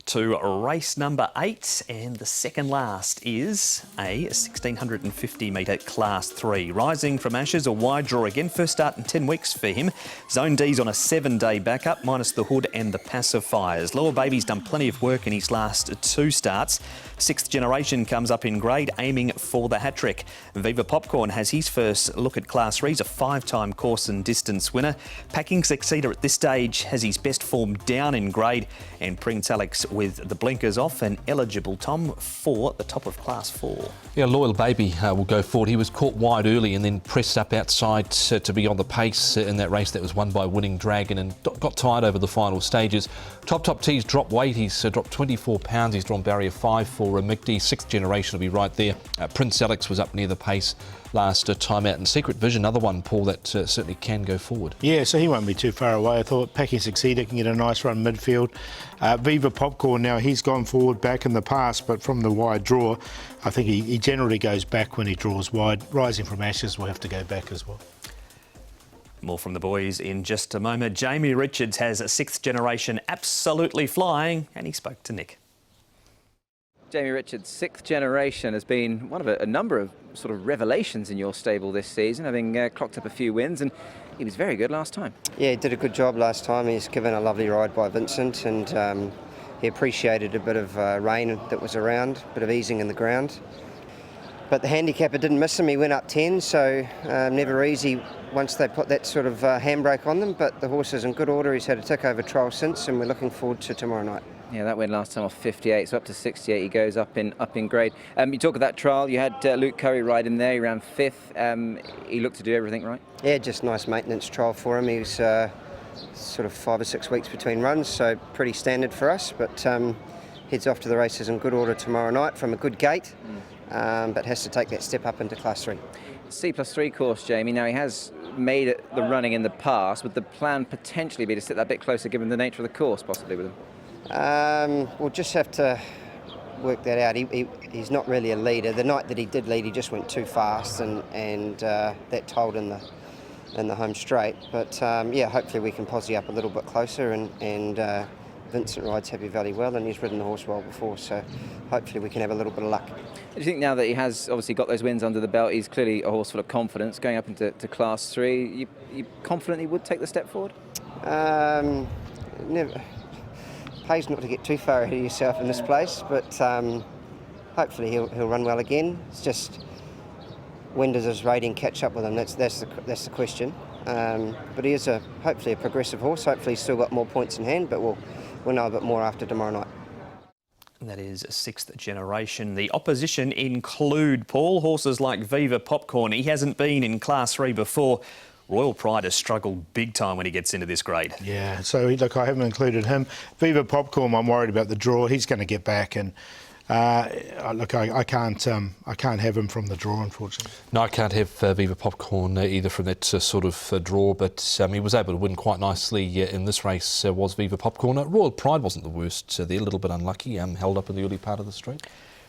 to race number 8, and the second last is a 1650 metre Class 3. Rising from ashes, a wide draw again. First start in 10 weeks for him. Zone D's on a 7-day backup, minus the hood and the pacifiers. Lower Baby's done plenty of work in his last 2 starts. Sixth Generation comes up in grade, aiming for the hat-trick. Viva Popcorn has his first look at Class 3. He's a 5-time course and distance winner. Packing Succeeder at this stage has his best form down in grade, and Prince Alex with the blinkers off and eligible, Tom, for the top of Class 4. Yeah, Loyal Baby will go forward. He was caught wide early and then pressed up outside to be on the pace in that race that was won by Winning Dragon, and got tired over the final stages. Top T's dropped weight. He's dropped 24 pounds. He's drawn barrier 5 for Mick. Sixth Generation will be right there. Prince Alex was up near the pace last time out, and Secret Vision, another one, Paul, that certainly can go forward. Yeah, so he won't be too far away. I thought Packing Succeeder can get a nice run midfield. Viva Popcorn, now he's gone forward back in the past, but from the wide draw, I think he generally goes back when he draws wide. Rising from ashes will have to go back as well. More from the boys in just a moment. Jamie Richards has a Sixth Generation absolutely flying, and he spoke to Nick. Jamie Richards, Sixth Generation, has been one of a number of sort of revelations in your stable this season, having clocked up a few wins, and he was very good last time. Yeah, he did a good job last time. He's given a lovely ride by Vincent, and he appreciated a bit of rain that was around, a bit of easing in the ground. But the handicapper didn't miss him. He went up 10, so never easy once they put that sort of handbrake on them. But the horse is in good order. He's had a tick-over trial since, and we're looking forward to tomorrow night. Yeah, that went last time off 58, so up to 68 he goes up in grade. You talk of that trial, you had Luke Curry ride in there, he ran 5th. He looked to do everything right? Yeah, just nice maintenance trial for him. He was sort of 5 or 6 weeks between runs, so pretty standard for us. But heads off to the races in good order tomorrow night from a good gate, but has to take that step up into Class 3. C+3 course, Jamie. Now, he has made the running in the past. Would the plan potentially be to sit that bit closer given the nature of the course, possibly, with him? We'll just have to work that out. He's not really a leader. The night that he did lead, he just went too fast, and that told in the home straight. But yeah, hopefully we can posse up a little bit closer, and Vincent rides Happy Valley well, and he's ridden the horse well before, so hopefully we can have a little bit of luck. Do you think now that he has obviously got those wins under the belt, he's clearly a horse full of confidence, going up into Class 3, you confident he would take the step forward? Never. Pays not to get too far ahead of yourself in this place, but hopefully he'll run well again. It's just, when does his rating catch up with him? That's the question. But he is hopefully a progressive horse. Hopefully he's still got more points in hand, but we'll know a bit more after tomorrow night. That is Sixth Generation. The opposition include, Paul, horses like Viva Popcorn. He hasn't been in Class 3 before. Royal Pride has struggled big time when he gets into this grade. Yeah, so look, I haven't included him. Viva Popcorn, I'm worried about the draw. He's going to get back, and look, I can't have him from the draw, unfortunately. No, I can't have Viva Popcorn either from that sort of draw, but he was able to win quite nicely in this race, was Viva Popcorn. Royal Pride wasn't the worst there, a little bit unlucky, held up in the early part of the straight.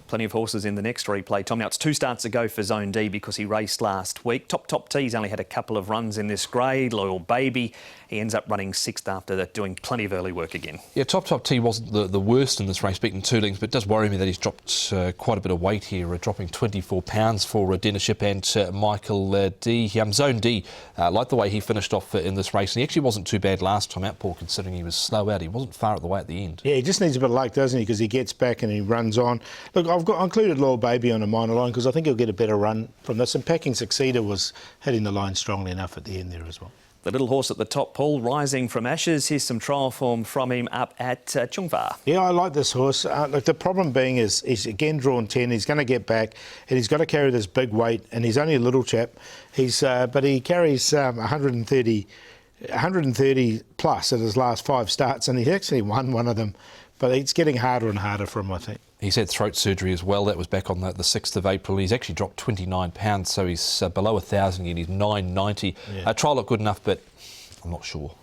Plenty of horses in the next replay, Tom. Now, it's 2 starts ago for Zone D because he raced last week. Top T's only had a couple of runs in this grade. Loyal Baby, he ends up running 6th after that, doing plenty of early work again. Yeah, Top T wasn't the worst in this race, beaten 2 lengths, but it does worry me that he's dropped quite a bit of weight here, dropping 24 pounds for Dennership and Michael D. Zone D, like the way he finished off in this race, and he actually wasn't too bad last time out, Paul, considering he was slow out. He wasn't far at the way at the end. Yeah, he just needs a bit of luck, doesn't he? Because he gets back and he runs on. Look, I've included Loyal Baby on a minor line because I think he'll get a better run from this. And Packing Succeeder was hitting the line strongly enough at the end there as well. The little horse at the top, Paul, rising from ashes. Here's some trial form from him up at Chungwa. Yeah, I like this horse. Look, the problem being is he's again drawn 10. He's going to get back, and he's got to carry this big weight. And he's only a little chap. But he carries 130 plus at his last 5 starts, and he's actually won one of them. But it's getting harder and harder for him, I think. He's had throat surgery as well. That was back on the 6th of April. He's actually dropped 29 pounds, so he's below 1,000 again. He's 990. Yeah. Trial looked good enough, but I'm not sure.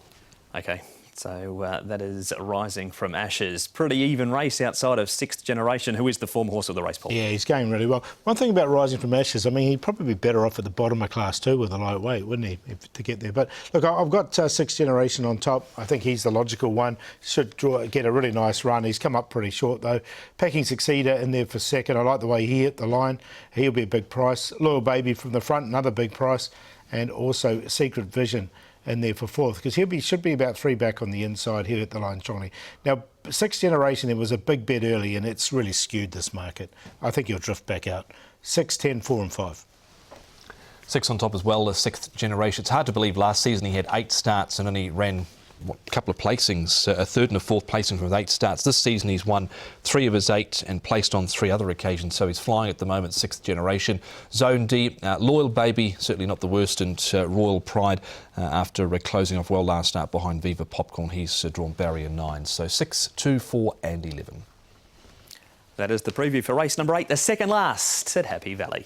OK. So that is Rising from Ashes. Pretty even race outside of Sixth Generation, who is the form horse of the race, Paul. Yeah, he's going really well. One thing about Rising from Ashes, I mean, he'd probably be better off at the bottom of Class 2 with a lightweight, wouldn't he, to get there? But look, I've got Sixth Generation on top. I think he's the logical one. Should get a really nice run. He's come up pretty short, though. Packing Succeeder in there for second. I like the way he hit the line. He'll be a big price. Loyal Baby from the front, another big price. And also Secret Vision in there for fourth, because should be about 3 back on the inside. He'll hit the line strongly. Now, Sixth Generation, there was a big bet early, and it's really skewed this market. I think he'll drift back out. 6, 10, 4 and 5. 6 on top as well, the Sixth Generation. It's hard to believe last season he had 8 starts and only ran a couple of placings, a third and a fourth placing from 8 starts. This season he's won 3 of his 8 and placed on 3 other occasions, so he's flying at the moment. Sixth Generation. Zone D, Loyal Baby, certainly not the worst, and Royal Pride after closing off well last start behind Viva Popcorn. He's drawn barrier 9, so 6, 2, 4 and 11. That is the preview for race number 8, the second last at Happy Valley.